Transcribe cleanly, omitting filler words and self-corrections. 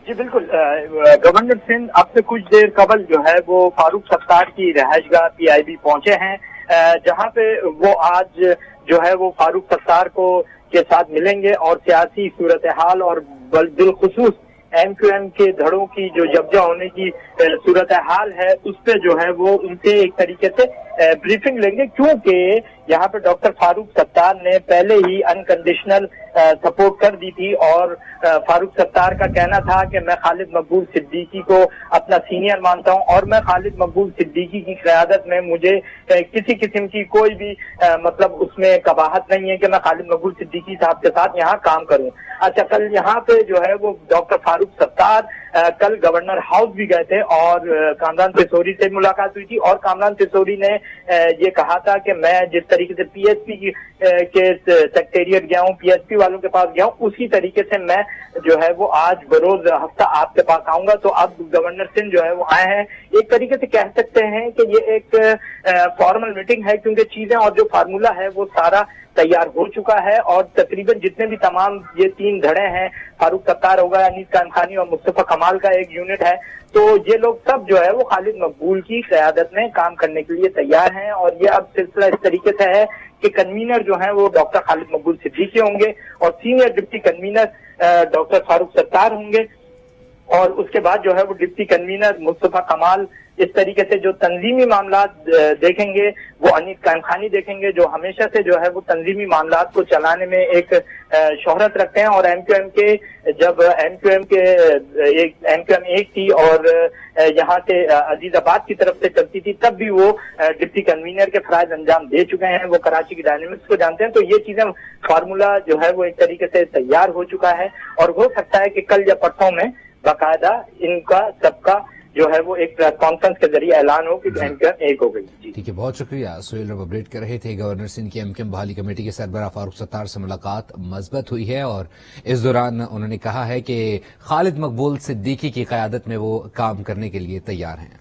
جی بالکل، گورنر سندھ اب سے کچھ دیر قبل جو ہے وہ فاروق ستار کی رہائش گاہ PIB پہنچے ہیں، جہاں پہ وہ آج جو ہے وہ فاروق ستار کے ساتھ ملیں گے اور سیاسی صورتحال اور بالخصوص MQM کے دھڑوں کی جو یکجا ہونے کی صورتحال ہے اس پہ جو ہے وہ ان سے ایک طریقے سے بریفنگ لیں گے، کیونکہ یہاں پہ ڈاکٹر فاروق ستار نے پہلے ہی انکنڈیشنل سپورٹ کر دی تھی، اور فاروق ستار کا کہنا تھا کہ میں خالد مقبول صدیقی کو اپنا سینئر مانتا ہوں اور میں خالد مقبول صدیقی کی قیادت میں مجھے کسی قسم کی کوئی بھی مطلب اس میں قباحت نہیں ہے کہ میں خالد مقبول صدیقی صاحب کے ساتھ یہاں کام کروں۔ اچھا، کل یہاں پہ جو ہے وہ ڈاکٹر فاروق ستار کل گورنر ہاؤس بھی گئے تھے اور کامران تیسوری سے ملاقات ہوئی تھی، اور کامران تیسوری نے یہ کہا تھا کہ میں جس طریقے سے PSP کے سیکٹریٹ گیا ہوں، PSP والوں کے پاس گیا ہوں، اسی طریقے سے میں جو ہے وہ آج بروز ہفتہ آپ کے پاس آؤں گا۔ تو اب گورنر سندھ جو ہے وہ آئے ہیں، ایک طریقے سے کہہ سکتے ہیں کہ یہ ایک فارمل میٹنگ ہے، کیونکہ چیزیں اور جو فارمولا ہے وہ سارا تیار ہو چکا ہے، اور تقریباً جتنے بھی تمام یہ 3 دھڑے ہیں، فاروق ستار ہوگا، انیس قائم خانی اور مصطفیٰ کمال کا ایک یونٹ ہے، تو یہ لوگ سب جو ہے وہ خالد مقبول کی قیادت میں کام کرنے کے لیے تیار ہیں۔ اور یہ اب سلسلہ اس طریقے سے ہے کہ کنوینر جو ہیں وہ ڈاکٹر خالد مقبول صدیقی ہوں گے اور senior deputy convener doctor Farooq Sattar ہوں گے، اور اس کے بعد جو ہے وہ ڈپٹی کنوینر مصطفیٰ کمال اس طریقے سے جو تنظیمی معاملات دیکھیں گے وہ انیس قائم خانی دیکھیں گے، جو ہمیشہ سے جو ہے وہ تنظیمی معاملات کو چلانے میں ایک شہرت رکھتے ہیں، اور MQM کے جب MQM ایک تھی اور یہاں سے عزیز آباد کی طرف سے چلتی تھی تب بھی وہ ڈپٹی کنوینر کے فرائض انجام دے چکے ہیں، وہ کراچی کی ڈائنامکس کو جانتے ہیں، تو یہ چیزیں فارمولا جو ہے وہ ایک طریقے سے تیار ہو چکا ہے، اور ہو سکتا ہے کہ کل یا پرسوں میں باقاعدہ ان کا سب کا جو ہے وہ ایک پریس کانفرنس کے ذریعے اعلان ہو کہ MQM ایک ہو گئی۔ ٹھیک ہے، بہت شکریہ سہیل، رب اپڈیٹ کر رہے تھے۔ گورنر سندھ کی MQM بحالی کمیٹی کے سربراہ فاروق ستار سے ملاقات مثبت ہوئی ہے، اور اس دوران انہوں نے کہا ہے کہ خالد مقبول صدیقی کی قیادت میں وہ کام کرنے کے لیے تیار ہیں۔